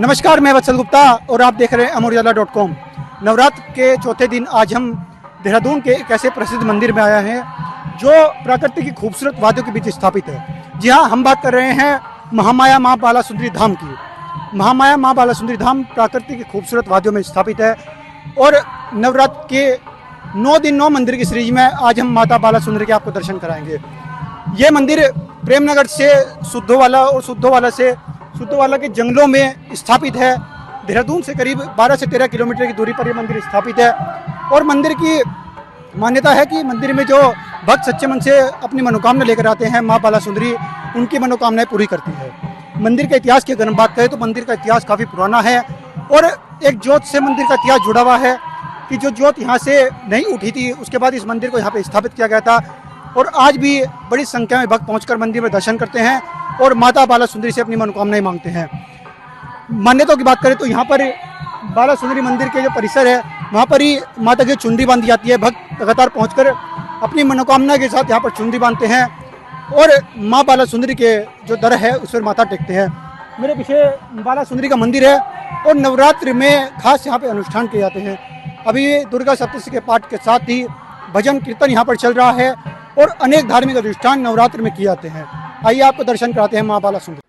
नमस्कार, मैं वत्सल गुप्ता और आप देख रहे हैं amorujaala.com। नवरात्र के चौथे दिन आज हम देहरादून के एक ऐसे प्रसिद्ध मंदिर में आए हैं जो प्रकृति की खूबसूरत वादियों के बीच स्थापित है। जी हाँ, हम बात कर रहे हैं महामाया माँ बाला सुंदरी धाम की। महामाया माँ बाला सुंदरी धाम प्रकृति की खूबसूरत वादियों में स्थापित है और नवरात्र के 9 दिन 9 मंदिर की सीरीज में आज हम माता बाला सुंदरी के आपको दर्शन कराएंगे। ये मंदिर प्रेमनगर से सुद्धोवाला और सुद्धोवाला के जंगलों में स्थापित है। देहरादून से करीब 12 से 13 किलोमीटर की दूरी पर यह मंदिर स्थापित है और मंदिर की मान्यता है कि मंदिर में जो भक्त सच्चे मन से अपनी मनोकामना लेकर आते हैं, माँ बाला सुंदरी उनकी मनोकामनाएं पूरी करती है। मंदिर के इतिहास की अगर हम बात करें तो मंदिर का इतिहास काफ़ी पुराना है और एक जोत से मंदिर का इतिहास जुड़ा हुआ है कि जो जोत यहाँ से नहीं उठी थी उसके बाद इस मंदिर को यहाँ पे स्थापित किया गया था और आज भी बड़ी संख्या में भक्त पहुँचकर मंदिर में दर्शन करते हैं और माता बाला सुंदरी से अपनी मनोकामनाएं मांगते हैं। मान्यताओं की बात करें तो यहाँ पर बाला सुंदरी मंदिर के जो परिसर है वहाँ पर ही माता की चुनरी बांधी जाती है। भक्त लगातार पहुँचकर अपनी मनोकामना के साथ यहाँ पर चुनरी बांधते हैं और माँ बाला सुंदरी के जो दर है उस पर माथा टेकते हैं। मेरे पीछे बाला सुंदरी का मंदिर है और नवरात्रि में खास यहाँ पे अनुष्ठान किए जाते हैं। अभी दुर्गा सप्तशती के पाठ के साथ ही भजन कीर्तन यहाँ पर चल रहा है और अनेक धार्मिक अनुष्ठान नवरात्रि में किए जाते हैं। आइए आपको दर्शन कराते हैं माँ बाला सुंदरी।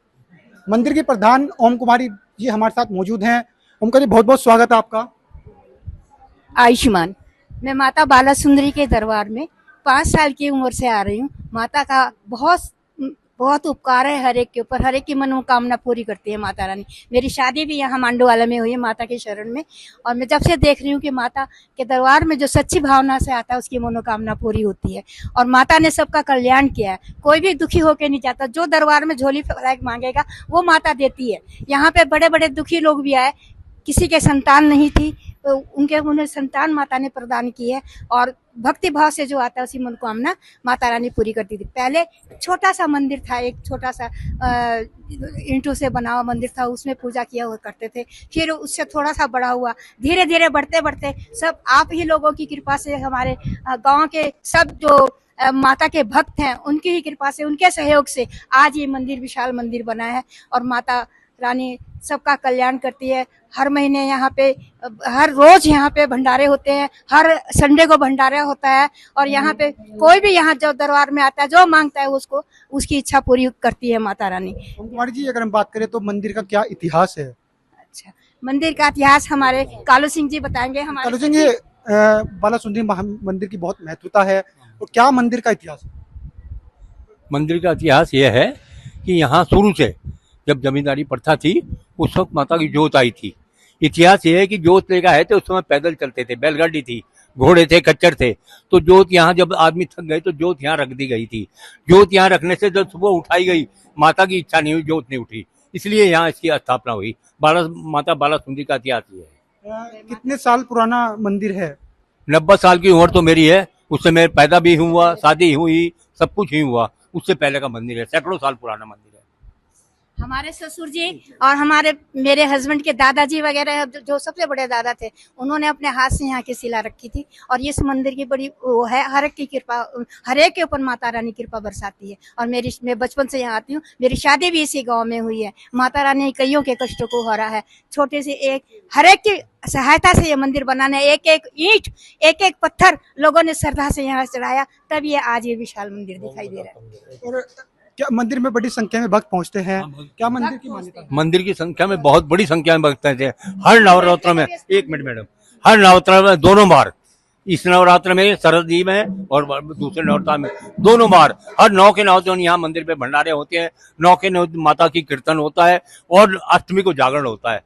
मंदिर की प्रधान ओम कुमारी जी हमारे साथ मौजूद हैं। ओम जी, बहुत बहुत स्वागत है आपका। आयुष्मान, मैं माता बाला सुंदरी के दरबार में 5 साल की उम्र से आ रही हूँ। माता का बहुत उपकार है हर एक के ऊपर, हर एक की मनोकामना पूरी करती है माता रानी। मेरी शादी भी यहाँ मांडोवाला में हुई है माता के शरण में और मैं जब से देख रही हूँ कि माता के दरबार में जो सच्ची भावना से आता है उसकी मनोकामना पूरी होती है और माता ने सबका कल्याण किया है। कोई भी दुखी होकर नहीं जाता, जो दरबार में झोली मांगेगा वो माता देती है। यहाँ पे बड़े बड़े दुखी लोग भी आए, किसी के संतान नहीं थी तो उन्हें संतान माता ने प्रदान की है और भक्ति भाव से जो आता है उसी मनोकामना माता रानी पूरी करती थी। पहले छोटा सा मंदिर था, एक छोटा सा ईंटों से बना हुआ मंदिर था, उसमें पूजा किया हुआ करते थे। फिर उससे थोड़ा सा बड़ा हुआ, धीरे धीरे बढ़ते बढ़ते सब आप ही लोगों की कृपा से, हमारे गाँव के सब जो माता के भक्त हैं उनकी ही कृपा से, उनके सहयोग से आज ये मंदिर विशाल मंदिर बना है और माता रानी सबका कल्याण करती है। हर महीने यहाँ पे, हर रोज यहाँ पे भंडारे होते हैं, हर संडे को भंडारा होता है और यहाँ पे कोई भी यहाँ जो दरबार में आता है जो मांगता है उसको उसकी इच्छा पूरी करती है माता रानी। कुमारी जी, अगर हम बात करें तो मंदिर का क्या इतिहास है? अच्छा, मंदिर का इतिहास हमारे कालू सिंह जी बताएंगे। कालू सिंह जी, बाला सुंदरी मंदिर की बहुत महत्वता है तो क्या मंदिर का इतिहास है? मंदिर का इतिहास यह है कि यहाँ शुरू से जब जमींदारी प्रथा थी उस वक्त माता की जोत आई थी। इतिहास ये है कि जोत लेकर आए थे, उस समय पैदल चलते थे, बैलगाड़ी थी, घोड़े थे, खच्चर थे, तो जोत यहाँ जब आदमी थक गए तो जोत यहाँ रख दी गई थी। जोत यहाँ रखने से जब सुबह उठाई गई, माता की इच्छा नहीं हुई, जोत नहीं उठी, इसलिए यहाँ इसकी स्थापना हुई। माता बाला सुंदरी का इतिहास ये है। कितने साल पुराना मंदिर है? 90 साल की उम्र तो मेरी है, उससे मैं पैदा भी हुआ, शादी हुई, सब कुछ ही हुआ, उससे पहले का मंदिर है, सैकड़ों साल पुराना मंदिर है। हमारे ससुर जी और मेरे हस्बैंड के दादाजी वगैरह जो सबसे बड़े दादा थे उन्होंने अपने हाथ से यहाँ की शिला रखी थी और इस मंदिर की बड़ी वो है, हर एक की कृपा, हर एक के ऊपर माता रानी कृपा बरसाती है। और मैं बचपन से यहाँ आती हूँ, मेरी शादी भी इसी गांव में हुई है। माता रानी कईयों के कष्टों को हरा है। छोटे से हर एक की सहायता से ये मंदिर बनाना है, एक एक ईंट, एक एक पत्थर लोगों ने श्रद्धा से यहाँ चढ़ाया, तब ये आज ये विशाल मंदिर दिखाई दे रहा है। और क्या मंदिर में बड़ी संख्या में भक्त पहुंचते हैं? क्या मंदिर की मान्यता है? मंदिर की संख्या में बहुत बड़ी संख्या में भक्त हैं। हर नवरात्र में, एक मिनट मैडम, हर नवरात्र में दोनों बार, इस नवरात्र में शरदी में और दूसरे नवरात्र में दोनों बार, हर 9 के 9 दिन यहाँ मंदिर पे भंडारे होते हैं। 9 के 9 माता की कीर्तन होता है और अष्टमी को जागरण होता है।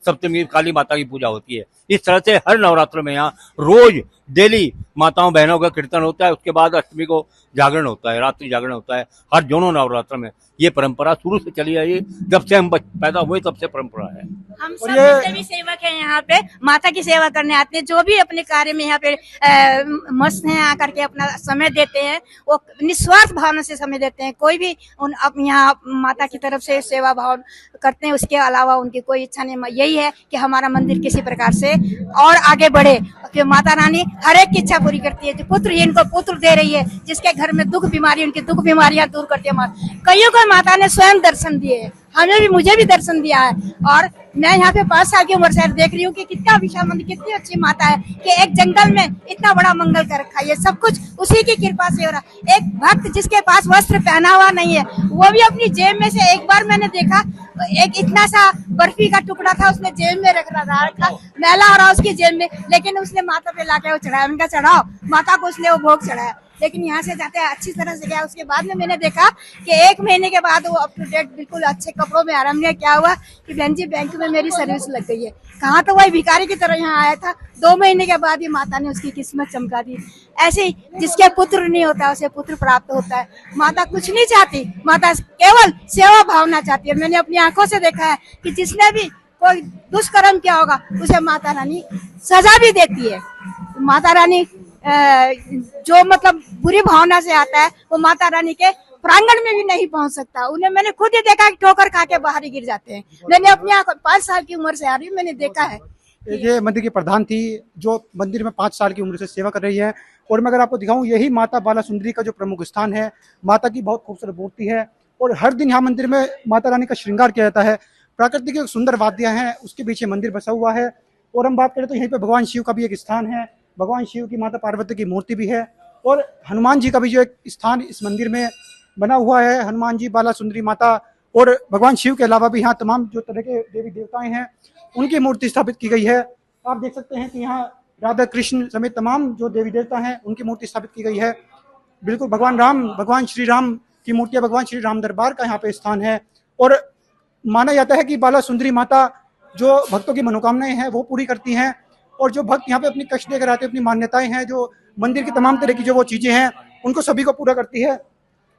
सप्तमी काली माता की पूजा होती है। इस तरह से हर नवरात्र में यहाँ रोज डेली माताओं बहनों का कीर्तन होता है। उसके बाद अष्टमी को जागरण होता है, रात्रि जागरण होता है। हर दोनों नवरात्र में ये परंपरा शुरू से चली आई, जब से हम पैदा हुए तब से परंपरा है। हम सब जितने भी सेवक हैं यहाँ पे माता की सेवा करने आते हैं, जो भी अपने कार्य में यहाँ पे मस्त हैं, आकर के अपना समय देते हैं, वो निस्वार्थ भावना से समय देते हैं। कोई भी यहाँ माता की तरफ से सेवा भाव करते हैं, उसके अलावा उनकी कोई इच्छा नहीं। यही यही है कि हमारा मंदिर किसी प्रकार से और आगे बढ़े, कि माता रानी हर एक की इच्छा पूरी करती है। जो पुत्रहीन को पुत्र दे रही है, जिसके घर में दुख बीमारी, उनकी दुख बीमारियां दूर करती है माता। कईयों को माता ने स्वयं दर्शन दिए है, हमें भी, मुझे भी दर्शन दिया है। और मैं यहाँ पे 5 साल की उम्र से देख रही हूँ कि कितना विशाल मंदिर, कितनी अच्छी माता है कि एक जंगल में इतना बड़ा मंगल कर रखा है। ये सब कुछ उसी की कृपा से हो रहा। एक भक्त जिसके पास वस्त्र पहना हुआ नहीं है, वो भी अपनी जेब में से, एक बार मैंने देखा एक इतना सा बर्फी का टुकड़ा था, उसने जेब में रख रहा था, मैला हो रहा उसकी जेब में, लेकिन उसने माता पे लाके वो चढ़ाया। उनका चढ़ाओ माता को, उसने वो भोग चढ़ाया। लेकिन यहाँ से जाते हैं अच्छी तरह से गया। उसके बाद में मैंने देखा कि 1 महीने के बाद वो अप टू डेट बिल्कुल अच्छे कपड़ों में आराम में। क्या हुआ कि बहन जी बैंक में मेरी सर्विस लग गई है। कहाँ तो वही भिखारी की तरह यहाँ आया था, 2 महीने के बाद ही माता ने उसकी किस्मत चमका दी। ऐसे ही जिसके पुत्र नहीं होता उसे पुत्र प्राप्त होता है। माता कुछ नहीं चाहती, माता केवल सेवा भावना चाहती है। मैंने अपनी आंखों से देखा है कि जिसने भी कोई दुष्कर्म किया होगा उसे माता रानी सजा भी देती है। माता रानी जो मतलब बुरी भावना से आता है वो माता रानी के प्रांगण में भी नहीं पहुंच सकता। उन्हें मैंने खुद ही देखा कि ठोकर खा के बाहर ही गिर जाते हैं। मैंने अपनी आंखों 5 साल की उम्र से आ रही हूँ, मैंने देखा है। ये मंदिर की प्रधान थी जो मंदिर में 5 साल की उम्र से सेवा कर रही है। और मैं अगर आपको दिखाऊं, यही माता बाला सुंदरी का जो प्रमुख स्थान है। माता की बहुत खूबसूरत मूर्ति है और हर दिन यहाँ मंदिर में माता रानी का श्रृंगार किया जाता है। प्राकृतिक एक सुंदर वाद्य हैं, उसके पीछे मंदिर बसा हुआ है। और हम बात करें तो यहीं पे भगवान शिव का भी एक स्थान है। भगवान शिव की माता पार्वती की मूर्ति भी है और हनुमान जी का भी जो एक स्थान इस मंदिर में बना हुआ है। हनुमान जी, बाला सुंदरी माता और भगवान शिव के अलावा भी यहाँ तमाम जो तरह के देवी देवताएं हैं उनकी मूर्ति स्थापित की गई है। आप देख सकते हैं कि यहाँ राधा कृष्ण समेत तमाम जो देवी देवता हैं उनकी मूर्ति स्थापित की गई है। बिल्कुल भगवान श्री राम की मूर्तियाँ, भगवान श्री राम दरबार का यहाँ पे स्थान है। और माना जाता है कि बाला सुंदरी माता जो भक्तों की मनोकामनाएं हैं वो पूरी करती हैं। और जो भक्त यहाँ पे अपनी कष्ट लेकर आते हैं, अपनी मान्यताएं हैं, जो मंदिर की तमाम तरह की जो वो चीजें हैं उनको सभी को पूरा करती है।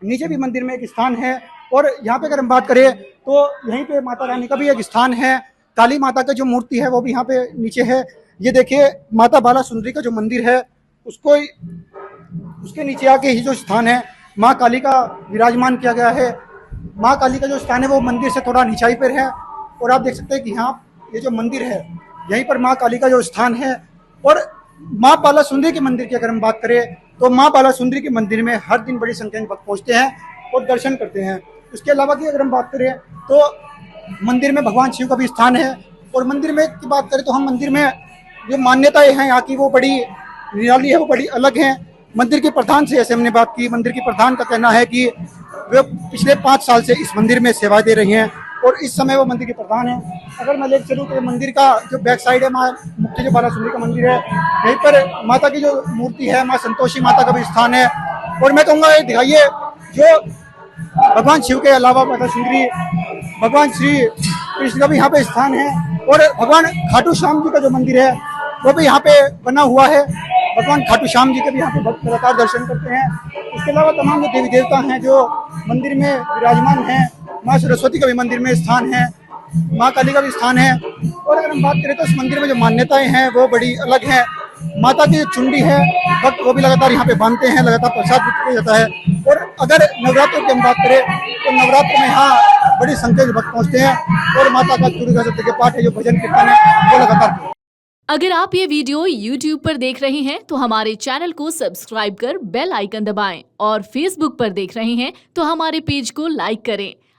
नीचे भी मंदिर में एक स्थान है और यहाँ पे अगर हम बात करें तो यहीं पे माता रानी का भी एक स्थान है। काली माता का जो मूर्ति है वो भी यहाँ पे नीचे है। ये देखिए माता बाला सुंदरी का जो मंदिर है उसके नीचे आके ही जो स्थान है माँ काली का विराजमान किया गया है। माँ काली का जो स्थान है वो मंदिर से थोड़ा नीचाई पर है और आप देख सकते हैं कि यहाँ ये जो मंदिर है यहीं पर माँ काली का जो स्थान है। और माँ बाला सुंदरी के मंदिर की अगर हम बात करें तो माँ बाला सुंदरी के मंदिर में हर दिन बड़ी संख्या में भक्त पहुँचते हैं और दर्शन करते हैं। उसके अलावा की अगर हम बात करें तो मंदिर में भगवान शिव का भी स्थान है। और मंदिर में की बात करें तो हम मंदिर में जो मान्यताएं हैं यहाँ की वो बड़ी निराली है, वो बड़ी अलग हैं। मंदिर के प्रधान से जैसे हमने बात की, मंदिर के प्रधान का कहना है कि वे पिछले 5 साल से इस मंदिर में सेवाएं दे रही हैं और इस समय वो मंदिर के प्रधान हैं। अगर मैं लेकर चलूँ तो मंदिर का जो बैक साइड है माँ मुख्य जो बाला सुंदरी का मंदिर है, यहीं पर माता की जो मूर्ति है माँ संतोषी माता का भी स्थान है। और मैं कहूँगा ये दिखाइए जो भगवान शिव के अलावा माता सुंदरी, भगवान श्री कृष्ण का भी यहाँ पे स्थान है। और भगवान खाटू श्याम जी का जो मंदिर है वो भी यहाँ पे बना हुआ है। भगवान खाटू श्याम जी के भी यहाँ पे भक्त लगातार दर्शन करते हैं। इसके अलावा तमाम जो देवी देवता हैं जो मंदिर में विराजमान हैं, माँ सरस्वती का भी मंदिर में स्थान है, माँ काली का भी स्थान है। और अगर हम बात करें तो इस मंदिर में जो मान्यताएं हैं वो बड़ी अलग हैं। माता की जो चुंडी है भक्त वो भी लगातार यहाँ पे बांधते हैं, लगातार प्रसाद किया जाता है। और अगर नवरात्रों की हम बात करें तो नवरात्र में यहाँ बड़ी संख्या में भक्त पहुँचते हैं और माता का दुर्गा सप्तशती के पाठ है, जो भजन कीर्तन है वो लगातार। अगर आप ये वीडियो YouTube पर देख रहे हैं तो हमारे चैनल को सब्सक्राइब कर बेल आइकन दबाएं और Facebook पर देख रहे हैं तो हमारे पेज को लाइक करें।